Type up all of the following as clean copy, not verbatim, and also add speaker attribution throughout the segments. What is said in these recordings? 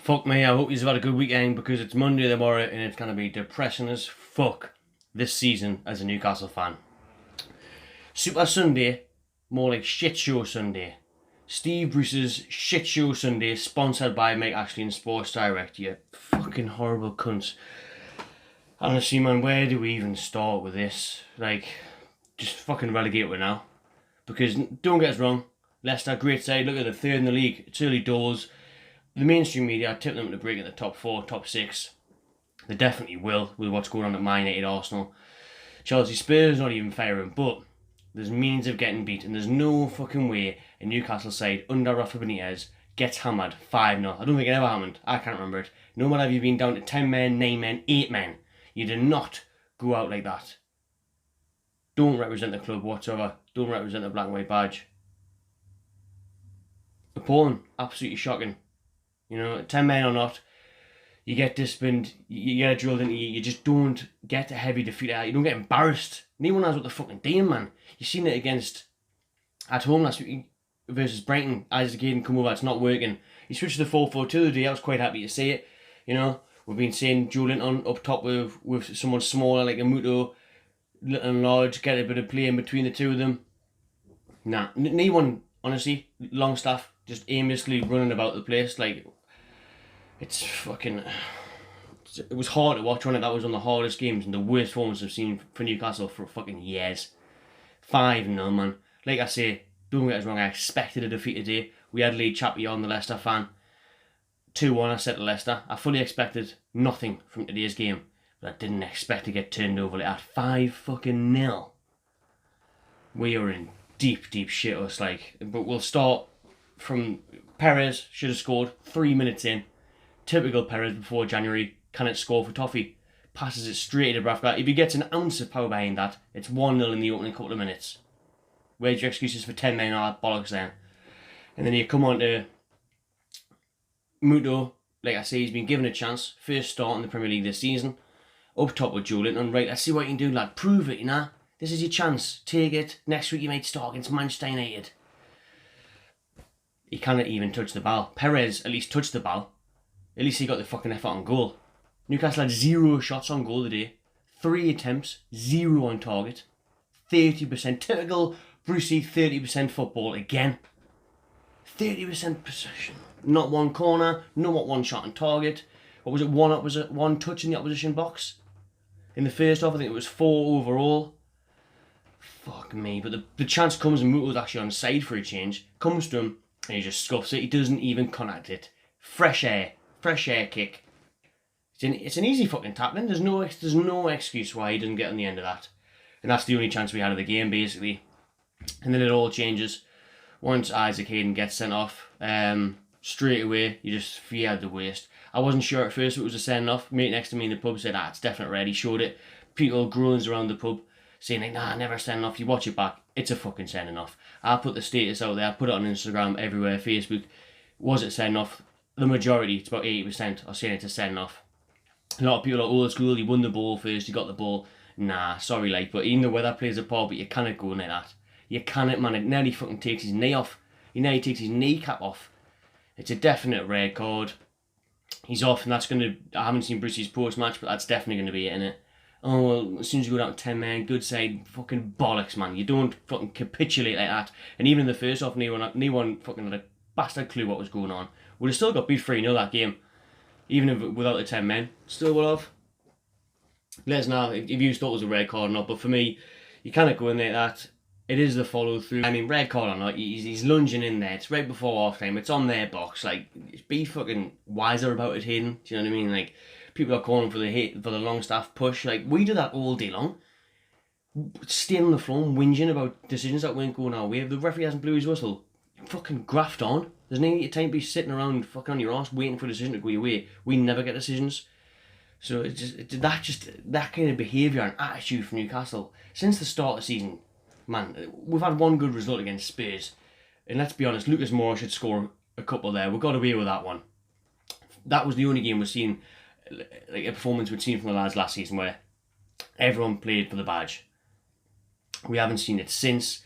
Speaker 1: Fuck me, I hope you've had a good weekend because it's Monday tomorrow and it's going to be depressing as fuck this season as a Newcastle fan. Super Sunday, more like shit show Sunday. Steve Bruce's shit show Sunday, sponsored by Mike Ashley and Sports Direct. You fucking horrible cunts. Honestly, man, where do we even start with this? Like, just fucking relegate it now. Because, don't get us wrong, Leicester, great side, look at the third in the league, it's early doors. The mainstream media tip them to break in the top 4, top 6. They definitely will, with what's going on at Man United, Arsenal. Chelsea, Spurs, not even firing, but there's means of getting beat, and there's no fucking way a Newcastle side under Rafa Benitez gets hammered 5-0. I don't think it ever happened. I can't remember it. No matter if you've been down to 10 men, 9 men, 8 men, you do not go out like that. Don't represent the club whatsoever. Don't represent the black and white badge. Appalling. Absolutely shocking. You know, 10 men or not, you get disciplined, you get drilled into you just don't get a heavy defeat out. You don't get embarrassed. No one knows what they're fucking doing, man. You've seen it at home last week versus Brighton. Isaac Hayden come over, it's not working. He switched to the 4-4-2 today, I was quite happy to see it. You know, we've been seeing Joe Linton up top with someone smaller like a Muto, Linton large, get a bit of play in between the two of them. Nah, no one, honestly, Longstaff, just aimlessly running about the place, like, it's fucking... It was hard to watch on it. That was one of the hardest games and the worst performance I've seen for Newcastle for fucking years. 5-0, man. Like I say, don't get us wrong, I expected a defeat today. We had Lee Chappie on, the Leicester fan. 2-1, I said to Leicester. I fully expected nothing from today's game, but I didn't expect to get turned over like that. 5-0. We are in deep shit, us, like. But we'll start from... Perez should have scored 3 minutes in. Typical Perez before January, cannot score for Toffee. Passes it straight to Bravka. If he gets an ounce of power behind that, it's 1-0 in the opening couple of minutes. Where's your excuses for 10 men or bollocks then? And then you come on to Muto. Like I say, he's been given a chance. First start in the Premier League this season. Up top with Joe Linton. Right, let's see what you can do, lad. Prove it, you know. This is your chance. Take it. Next week you might start against Manchester United. He cannot even touch the ball. Perez at least touched the ball. At least he got the fucking effort on goal. Newcastle had 0 shots on goal today. 3 attempts, 0 on target. 30%. Typical Brucey 30% football again. 30% possession. Not one corner, not one shot on target. What was it? One touch in the opposition box? In the first half, I think it was 4 overall. Fuck me. But the chance comes and Muto's actually on side for a change. Comes to him and he just scuffs it. He doesn't even connect it. Fresh air kick. It's an easy fucking tackling. There's no excuse why he doesn't get on the end of that. And that's the only chance we had of the game, basically. And then it all changes. Once Isaac Hayden gets sent off, straight away, you just feared the worst. I wasn't sure at first if it was a send-off. Mate next to me in the pub said, it's definitely red. He showed it. People groans around the pub saying, like, nah, never sending off. You watch it back, it's a fucking sending off. I put the status out there. I put it on Instagram, everywhere, Facebook. Was it sending off? The majority, it's about 80%, are saying it's a send-off. A lot of people are old school, he won the ball first, he got the ball. Nah, sorry, like, but even the weather plays a part, but you cannot go like that. You cannot, man. It nearly fucking takes his knee off. He nearly takes his kneecap off. It's a definite red card. He's off, and that's going to... I haven't seen Brucey's post-match, but that's definitely going to be it, innit? Oh, well, as soon as you go down to 10 men, good side, fucking bollocks, man. You don't fucking capitulate like that. And even in the first half, no one fucking had a bastard clue what was going on. Would have still got beat 3-0 that game. Even if without the 10 men. Still would have. Let us know if you thought it was a red card or not. But for me, you cannot go in there that. It is the follow through. I mean, red card or not, he's lunging in there. It's right before half time. It's on their box. Like, be fucking wiser about it, Hayden. Do you know what I mean? Like, people are calling for the Longstaff push. Like, we do that all day long. Staying on the floor and whinging about decisions that weren't going our way. If the referee hasn't blew his whistle, fucking graft on. There's no time to be sitting around fucking on your ass waiting for a decision to go your way. We never get decisions. So that kind of behaviour and attitude from Newcastle since the start of the season, man. We've had one good result against Spurs, and let's be honest, Lucas Moura should score a couple there. We got away with that one. That was the only game we've seen, like a performance we'd seen from the lads last season where everyone played for the badge. We haven't seen it since.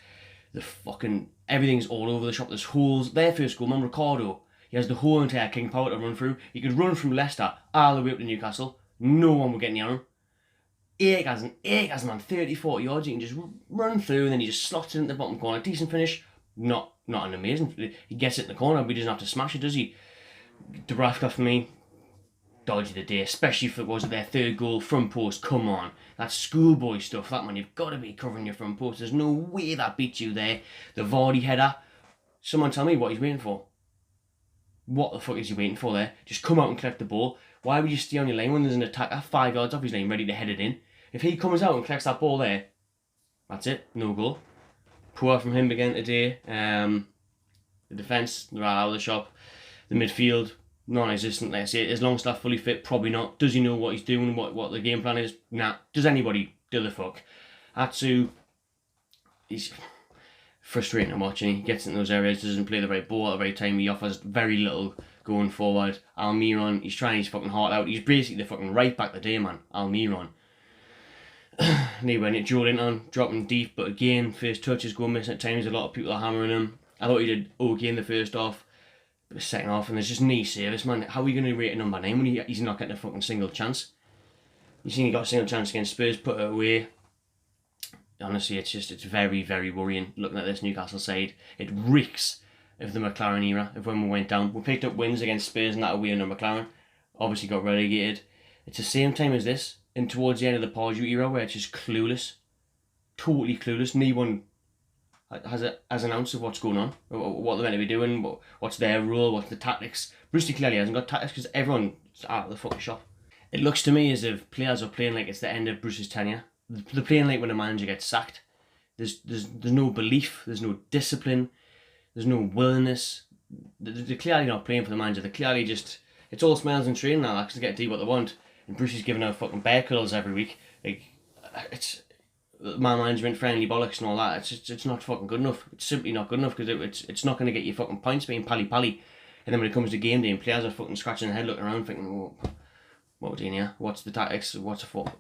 Speaker 1: The fucking everything's all over the shop. There's holes. Their first goal, man, Ricardo. He has the whole entire king power to run through. He could run from Leicester all the way up to Newcastle. No one would get near him. Acres and acres, man. 30, 40 yards. You can just run through and then he just slots it in the bottom corner. Decent finish. Not an amazing. He gets it in the corner, but he doesn't have to smash it, does he? Dubravka for me, dodgy the day, especially if it was their third goal, front post. Come on, that's schoolboy stuff. That man, you've got to be covering your front post. There's no way that beats you there. The Vardy header. Someone tell me what he's waiting for. What the fuck is he waiting for there? Just come out and collect the ball. Why would you stay on your lane when there's an attacker 5 yards off his lane ready to head it in? If he comes out and collects that ball there, that's it, no goal. Poor from him again today. The defence, they're out of the shop. The midfield, non-existent, like I say. Is Longstaff fully fit? Probably not. Does he know what he's doing, what the game plan is? Nah. Does anybody? Do the fuck. Atsu, he's frustrating watching. He gets in those areas, doesn't play the right ball at the right time. He offers very little going forward. Almiron, he's trying his fucking heart out. He's basically the fucking right back the day, man. Almiron. And he went at Joelinton, dropping deep, but again, first touches go missing at times. A lot of people are hammering him. I thought he did okay in the first half, but the second half, and there's just knee service, man. How are you going to rate a number 9 when he's not getting a fucking single chance? You seen he got a single chance against Spurs, put it away. Honestly, it's very, very worrying looking at this Newcastle side. It reeks of the McLaren era, of when we went down. We picked up wins against Spurs and that away under McLaren. Obviously got relegated. It's the same time as this, and towards the end of the Pardew era, where it's just clueless. Totally clueless. No one has an ounce of what's going on, what they're meant to be doing, what's their role, what's the tactics. Brewster clearly hasn't got tactics because everyone's out of the fucking shop. It looks to me as if players are playing like it's the end of Bruce's tenure. They're playing like when a manager gets sacked. There's no belief, there's no discipline, there's no willingness. They're clearly not playing for the manager. They're clearly just, it's all smiles and training now, actually get to do what they want. And Bruce is giving out fucking bear cuddles every week. Like, it's man management friendly bollocks and all that. It's not fucking good enough. It's simply not good enough because it's not going to get you fucking points being pally. And then when it comes to game day and players are fucking scratching their head looking around thinking, oh, what we're doing here? What's the tactics? What's the fault?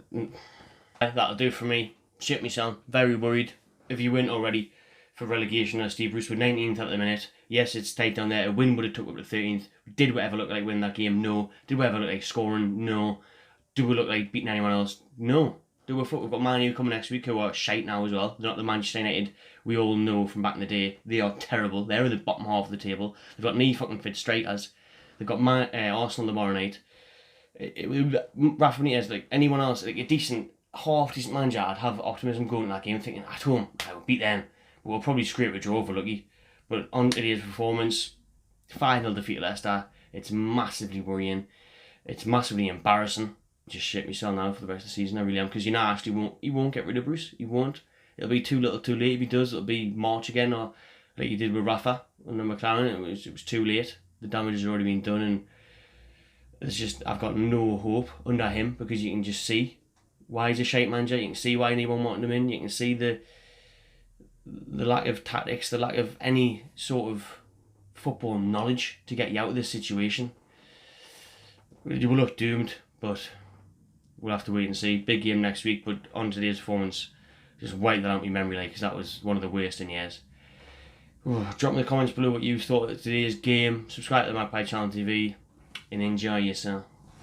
Speaker 1: That'll do for me. Shit me son. Very worried. If you win already for relegation as Steve Bruce with 19th at the minute. Yes, it's tight down there. A win would have took up to 13th. Did we ever look like winning that game? No. Did we ever look like scoring? No. Do we look like beating anyone else? No. We've got Man U coming next week who are shite now as well. They're not the Manchester United we all know from back in the day. They are terrible. They're in the bottom half of the table. They've got knee fucking fit strikers. They've got Arsenal tomorrow night. Rafa Benitez, like anyone else, like a half decent manager, I'd have optimism going in that game, thinking at home I will beat them. But we'll probably scrape a draw if we're lucky. But on today's performance, 5-0 defeat at Leicester. It's massively worrying. It's massively embarrassing. Just shit myself now for the rest of the season. I really am, because he won't get rid of Bruce. He won't. It'll be too little, too late. If he does, it'll be March again, or like he did with Rafa under McLaren. It was too late. The damage has already been done, and I've got no hope under him, because you can just see why he's a shite manager. You can see why anyone wanted him in. You can see the lack of tactics, the lack of any sort of football knowledge to get you out of this situation. You will look doomed, but we'll have to wait and see. Big game next week, but on today's performance, just wipe that out of my memory, because that was one of the worst in years. Drop in the comments below what you thought of today's game. Subscribe to my channel TV and enjoy yourself.